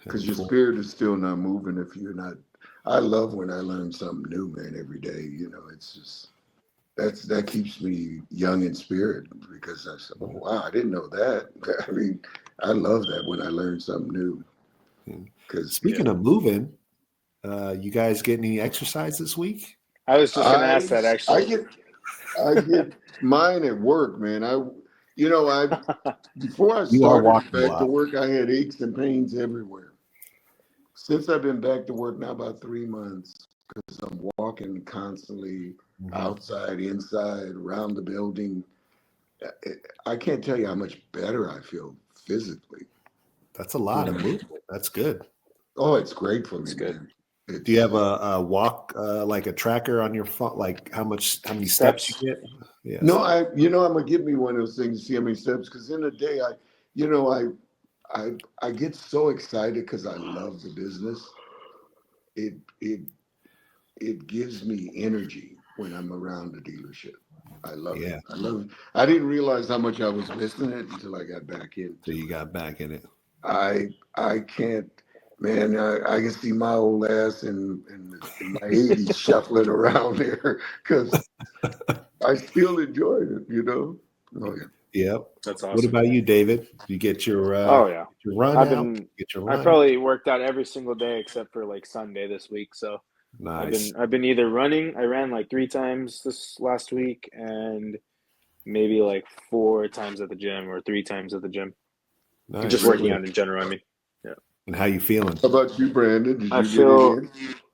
Because your spirit is still not moving if you're not. I love when I learn something new, man. Every day, it's just that keeps me young in spirit, because I said, "Oh wow, I didn't know that." I mean, I love that when I learn something new. Because speaking of moving, you guys get any exercise this week? I was just going to ask that, actually. I get mine at work, man. Before I started back to work, I had aches and pains everywhere. Since I've been back to work now about 3 months, because I'm walking constantly outside, inside, around the building, I can't tell you how much better I feel physically. That's a lot of movement. That's good. Oh, it's great for me. It's good. Do you have a walk, like a tracker on your phone? Like how many steps you get? Yes. No, I'm gonna give me one of those things to see how many steps. Because in the day, I get so excited because I love the business. It gives me energy when I'm around the dealership. I love it. I love it. I didn't realize how much I was missing it until I got back in. So you got back in it. I can't. Man, I can see my old ass in my 80s shuffling around there, because I still enjoyed it, Oh, yeah. Yep. That's awesome. What about you, David? You get your your run I probably worked out every single day except for like Sunday this week. So nice. I've been either running. I ran like 3 times this last week, and maybe like 4 times at the gym, or 3 times at the gym. Nice. Just working out in general. I mean, yeah. And how you feeling? How about you, Brandon? I feel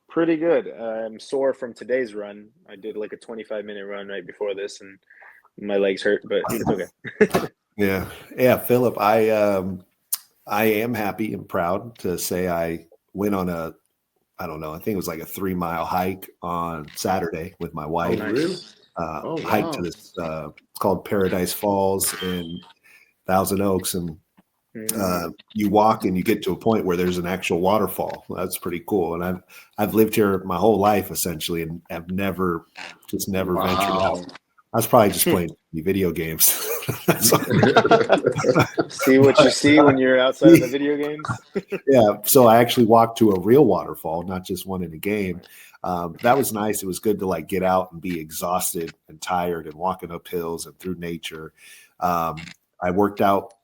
pretty good. I'm sore from today's run. I did like a 25-minute run right before this, and my legs hurt, but it's okay. Yeah. Philip, I am happy and proud to say I went on I don't know, I think it was like a 3 mile hike on Saturday with my Oh, wife. really? Nice. Oh, Hike to wow. this, it's called Paradise Falls in Thousand Oaks. And Mm, you walk and you get to a point where there's an actual waterfall. That's pretty cool. And I've lived here my whole life essentially, and have never ventured out. Wow. I was probably just playing video games. That's all. see what you But, see when you're outside of the video games. yeah, so I actually walked to a real waterfall, not just one in a game. That was nice. It was good to like get out and be exhausted and tired and walking up hills and through nature. Um, I worked out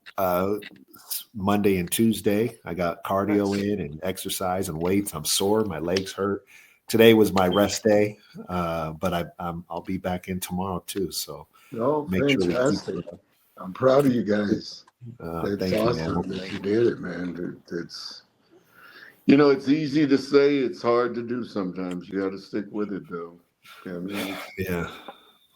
Monday and Tuesday. I got cardio Nice. in and exercise and weights. I'm sore. My legs hurt. Today was my rest day, but I'll be back in tomorrow too. So Oh, make sure we keep fantastic. I'm proud of you guys. That's thank you, man. awesome that you did it, man. It's it's easy to say, it's hard to do sometimes. You got to stick with it, though. I mean, Yeah.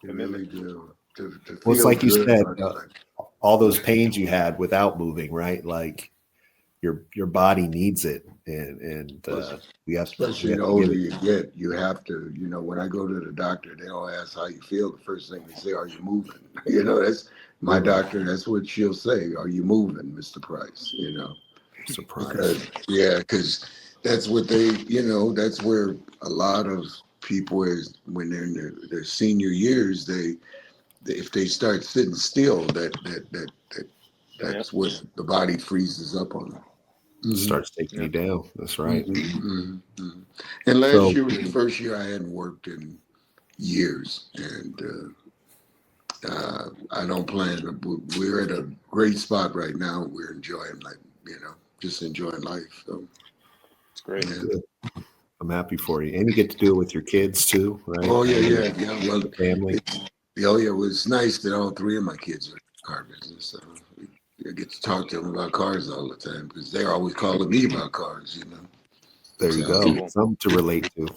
you Commitment. really do. To Well, it's feel like you good said, about it. all those pains you had without moving, right? Like your body needs it, and Plus, we especially have the to give older it. you get, you have to, when I go to the doctor, they don't ask how you feel. The first thing they say, are you moving? That's my Really, doctor. That's what she'll say. Are you moving, Mr. Price? I'm surprised. Because, yeah, because that's what that's where a lot of people is when they're in their senior years, if they start sitting still, Yep. that's what the body freezes up on them. Starts taking you Yep. down. That's right. Mm-hmm. And last So year was the first year I hadn't worked in years, and I don't plan to. We're at a great spot right now. We're enjoying just enjoying life. So It's great. yeah. good. I'm happy for you, and you get to do it with your kids too, right? Oh I yeah, know yeah. Well, the family. it was nice that all three of my kids are in the car business. So I get to talk to them about cars all the time because they're always calling me about cars. There you So, That's go. cool. Something to relate to.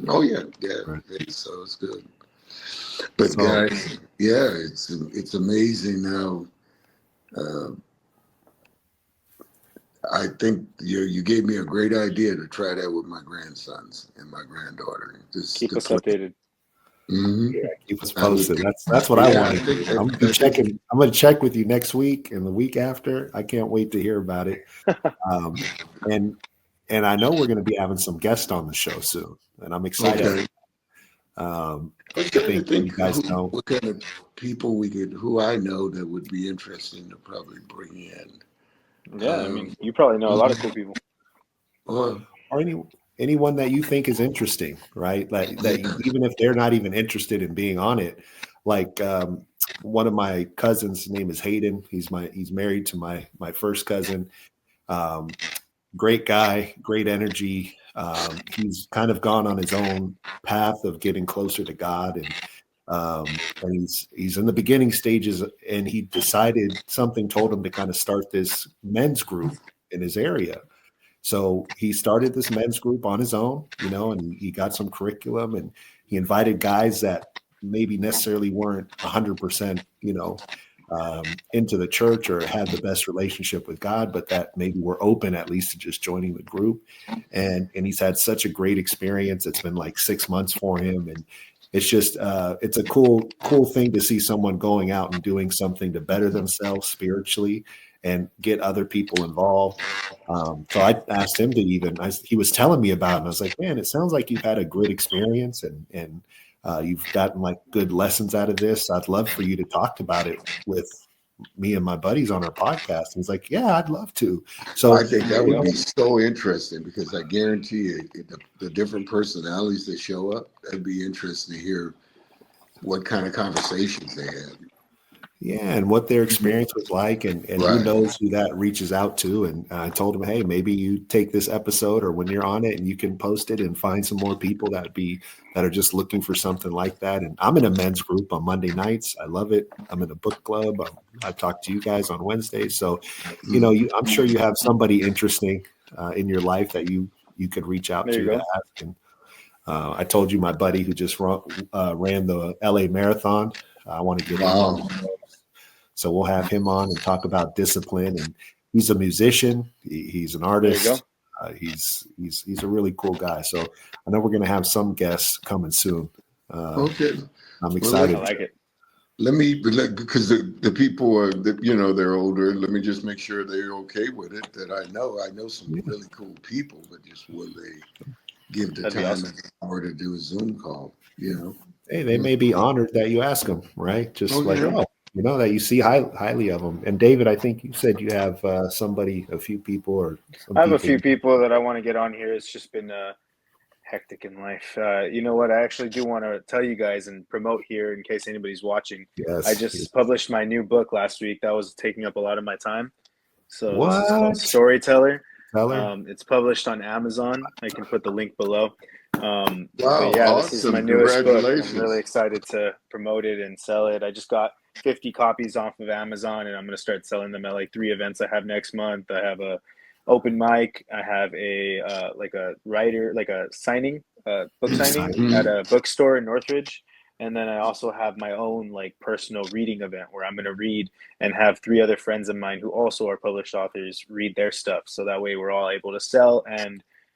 oh yeah, yeah. Right. So it's good. But So guys, yeah, it's amazing how uh, I think you gave me a great idea to try that with my grandsons and my granddaughter. Just Keep to us play. updated. Hmm. yeah, keep us I would, posted. That's what I yeah, want I to do. think I'm gonna be I think checking. I'm gonna check with you next week and the week after. I can't wait to hear about it. Um, and I know we're going to be having some guests on the show soon, and I'm excited. Yep. okay. I'm I trying to think think you guys know. what kind of people who I know that would be interesting to probably bring in. Yeah. I mean, Um, you probably know a lot of cool mhm. people. Well, Or anyone that you think is interesting, right? That yeah. even if they're not even interested in being on it, like one of my cousins, his name is Hayden. He's married to my first cousin. Um, Great guy, great energy. He's kind of gone on his own path of getting closer to God, and he's in the beginning stages. And he decided something told him to kind of start this men's group in his area. So he started this men's group on his own, and he got some curriculum, and he invited guys that maybe necessarily weren't 100%, into the church or had the best relationship with God, but that maybe were open at least to just joining the group. And he's had such a great experience. It's been like 6 months for him, and it's just it's a cool thing to see someone going out and doing something to better themselves spiritually and get other people involved. So I asked him to he was telling me about it. And I was like, man, it sounds like you've had a good experience and you've gotten like good lessons out of this. I'd love for you to talk about it with me and my buddies on our podcast. And he's like, yeah, I'd love to. I So, think There that you would go. be so interesting because I guarantee you the different personalities that show up, that'd be interesting to hear what kind of conversations they had. yeah, and what their experience was like, and who Right. knows who that reaches out to. And I told him, hey, maybe you take this episode or when you're on it and you can post it and find some more people that are just looking for something like that. And I'm in a men's group on Monday nights. I love it. I'm in a book club. I talk to you guys on Wednesdays. So, Mhm. I'm sure you have somebody interesting in your life that you could reach out There you to go. ask. And I told you my buddy who just ran the LA Marathon. I want to get him on. Wow. So we'll have him on and talk about discipline. And he's a musician. He's an artist. He's a really cool guy. So I know we're going to have some guests coming soon. Okay. I'm excited. I like it. Let me, because the people are, they're older. Let me just make sure they're okay with it. That I know some really cool people, but just will they give the That'd be time awesome. and hour to do a Zoom call? Hey, they may be honored that you ask them, right? Just that you see highly of them. And David, I think you said you have a few people or some I have people. a few people that I want to get on here. It's just been hectic in life. You know what? I actually do want to tell you guys and promote here in case anybody's watching. Yes. I just published my new book last week. That was taking up a lot of my time. So this is called Storyteller. It's published on Amazon. I can put the link below. Wow, but yeah, awesome. This is my newest book. Congratulations. I'm really excited to promote it and sell it. I just got 50 copies off of Amazon, and I'm going to start selling them at like 3 events I have next month. I have a open mic. I have a book signing at a bookstore in Northridge. And then I also have my own like personal reading event where I'm going to read and have 3 other friends of mine who also are published authors read their stuff. So that way we're all able to sell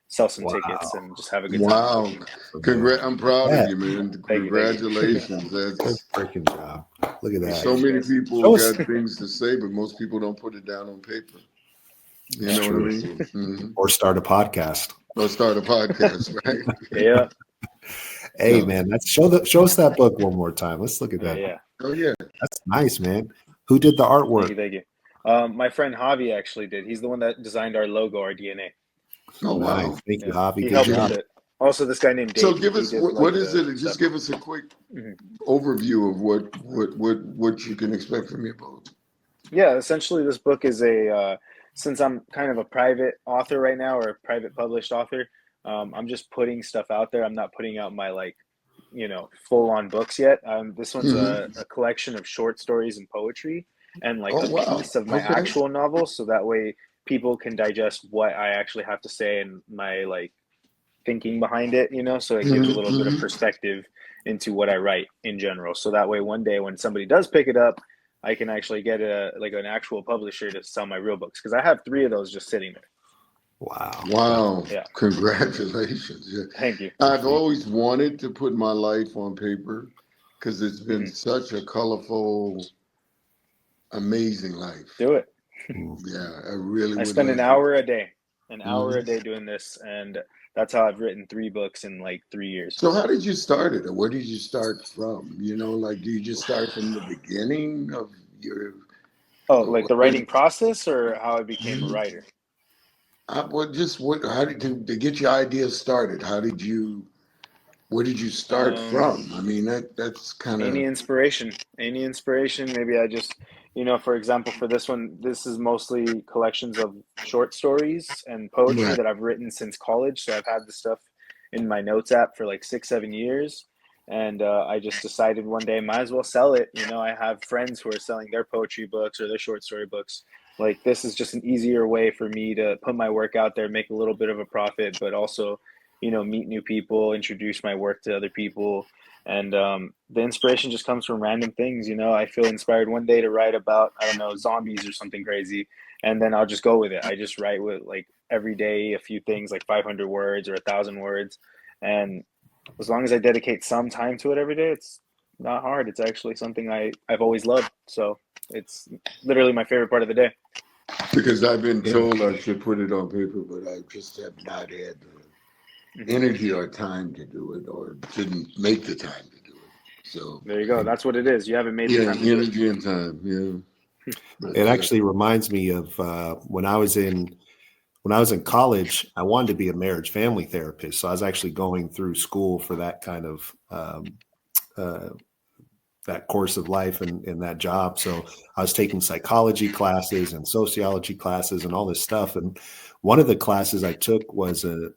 some tickets and just have a good time. Wow. I'm proud of you, man. Congratulations. That's a freaking job. Look at that. So many people got things to say, but most people don't put it down on paper. You know what I mean? Mm-hmm. Or start a podcast. Right? Yeah. Hey, man, show us that book one more time. Let's look at that. Yeah. Oh, yeah. That's nice, man. Who did the artwork? Thank you. My friend Javi actually did. He's the one that designed our logo, our DNA. Oh, wow. Nice. Thank you, Javi. He Good helped job. with it. Also, this guy named Dave. So give us, what is it? Just give us a quick overview of what you can expect from your book. Yeah, essentially this book is since I'm kind of a private author right now, or a private published author, I'm just putting stuff out there. I'm not putting out my full on books yet. This one's a collection of short stories and poetry and piece of my actual novel. So that way people can digest what I actually have to say and my thinking behind it, so it gives a little bit of perspective into what I write in general. So that way one day when somebody does pick it up, I can actually get an actual publisher to sell my real books, because I have 3 of those just sitting there. Wow. Yeah. Congratulations. Yeah. Thank you. I've always wanted to put my life on paper because it's been such a colorful, amazing life. Do it. Yeah, I really would. I spend an hour a day doing this, and that's how I've written 3 books in 3 years. So how did you start it, or where did you start from? Do you just start from the beginning of your... the writing process, or how I became a writer? How did to get your ideas started? Where did you start from? I mean, that's kind of... Any inspiration. Maybe I just, for example, for this one, this is mostly collections of short stories and poetry that I've written since college. So I've had this stuff in my notes app for 6-7 years. And I just decided one day, might as well sell it. I have friends who are selling their poetry books or their short story books. This is just an easier way for me to put my work out there, make a little bit of a profit, but also, meet new people, introduce my work to other people. And the inspiration just comes from random things. I feel inspired one day to write about, I don't know, zombies or something crazy. And then I'll just go with it. I just write with every day, a few things, 500 words or 1,000 words. And as long as I dedicate some time to it every day, it's not hard. It's actually something I've always loved. So it's literally my favorite part of the day. Because I've been told I should put it on paper, but I just have not had the energy or time to do it, or didn't make the time to do it. So there you go. That's what it is. You haven't made the time. Energy and time. Yeah. It actually reminds me of when I was in college. I wanted to be a marriage family therapist, so I was actually going through school for that kind of that course of life and that job. So I was taking psychology classes and sociology classes and all this stuff. And one of the classes I took was an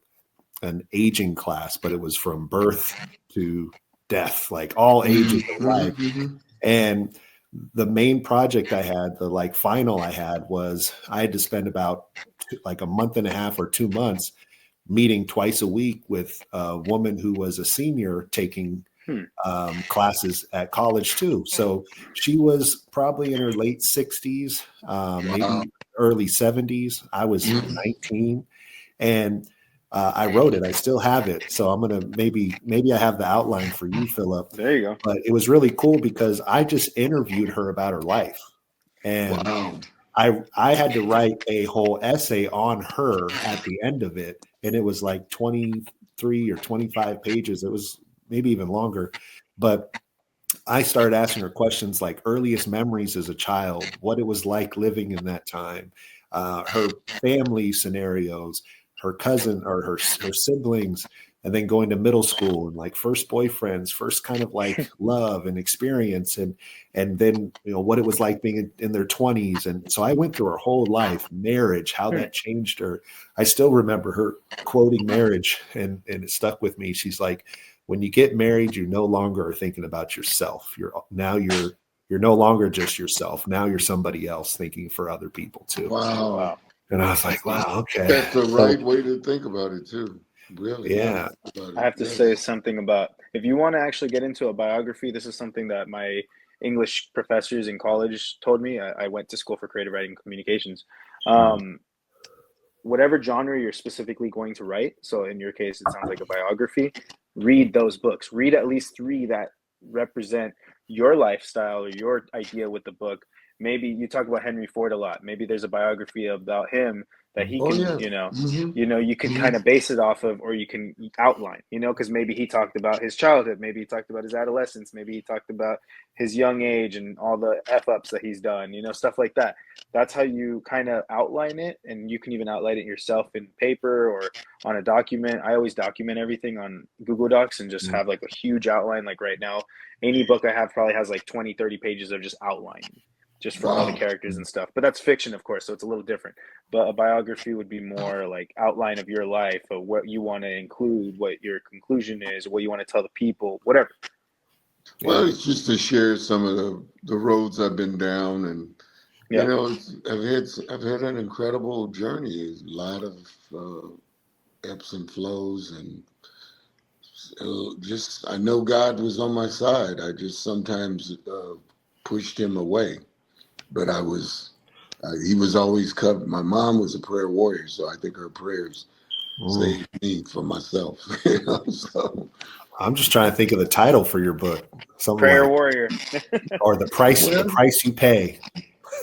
aging class, but it was from birth to death, all ages of life. And the main project I had, the final I had, was I had to spend about a month and a half or 2 months meeting twice a week with a woman who was a senior taking classes at college too. So she was probably in her late 60s, maybe early 70s. I was 19, and I wrote it. I still have it. So I'm gonna maybe I have the outline for you, Philip. There you go. But it was really cool because I just interviewed her about her life, and I had to write a whole essay on her at the end of it, and it was like 23 or 25 pages. It was maybe even longer, but I started asking her questions like earliest memories as a child, what it was like living in that time, her family scenarios, her cousin or her siblings, and then going to middle school and like first boyfriends, first kind of like love and experience, and then what it was like being in their 20s. And so I went through her whole life, marriage, how that changed her. I still remember her quoting marriage, and it stuck with me. She's like, when you get married, you no longer are thinking about yourself. You're no longer just yourself. Now you're somebody else thinking for other people too. Wow. And I was like, wow, okay. That's the right way to think about it too. Really. Yeah. I have to say something about, if you want to actually get into a biography, this is something that my English professors in college told me. I went to school for creative writing and communications. Whatever genre you're specifically going to write, so in your case, it sounds like a biography, read those books. Read at least 3 that represent your lifestyle or your idea with the book. Maybe you talk about Henry Ford a lot. Maybe there's a biography about him that he can, you can kind of base it off of, or you can outline, because maybe he talked about his childhood, maybe he talked about his adolescence, maybe he talked about his young age and all the F-ups that he's done, stuff like that. That's how you kind of outline it, and you can even outline it yourself in paper or on a document. I always document everything on Google Docs and just have like a huge outline. Like right now, any book I have probably has like 20-30 pages of just outline, just for all the characters and stuff. But that's fiction, of course, so it's a little different. But a biography would be more like outline of your life, of what you want to include, what your conclusion is, what you want to tell the people, whatever. Well, it's just to share some of the roads I've been down, and I've had an incredible journey. A lot of ebbs and flows, and just I know God was on my side. I just sometimes pushed him away. But he was always covered. My mom was a prayer warrior, so I think her prayers saved me from myself. So I'm just trying to think of the title for your book. Something Prayer like, Warrior, or the price you pay.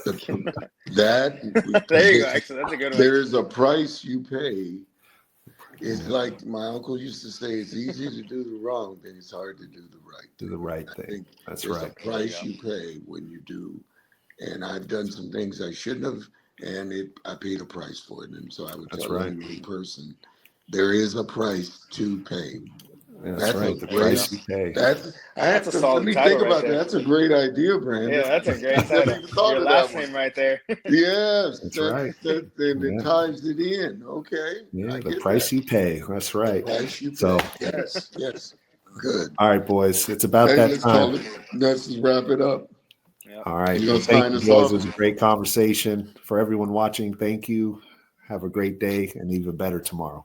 There you go. Actually, that's a good one. There is a price you pay. It's like my uncle used to say, it's easy to do the wrong thing. It's hard to do the right thing. Do the right thing. That's right. There's a price you pay when you do. And I've done some things I shouldn't have, and I paid a price for it. And so I would tell any person, there is a price to pay. That's right. The price you pay. That's a solid title. Think about that. That's a great idea, Brandon. Yeah, that's a great title. Your last name right there. Yes, that's right. And it ties it in. Okay. Yeah, the price you pay. That's right. The price you pay. So yes. Good. All right, boys. It's about that time. Let's just wrap it up. All right. Thank you, guys. It was a great conversation. For everyone watching, thank you. Have a great day and even better tomorrow.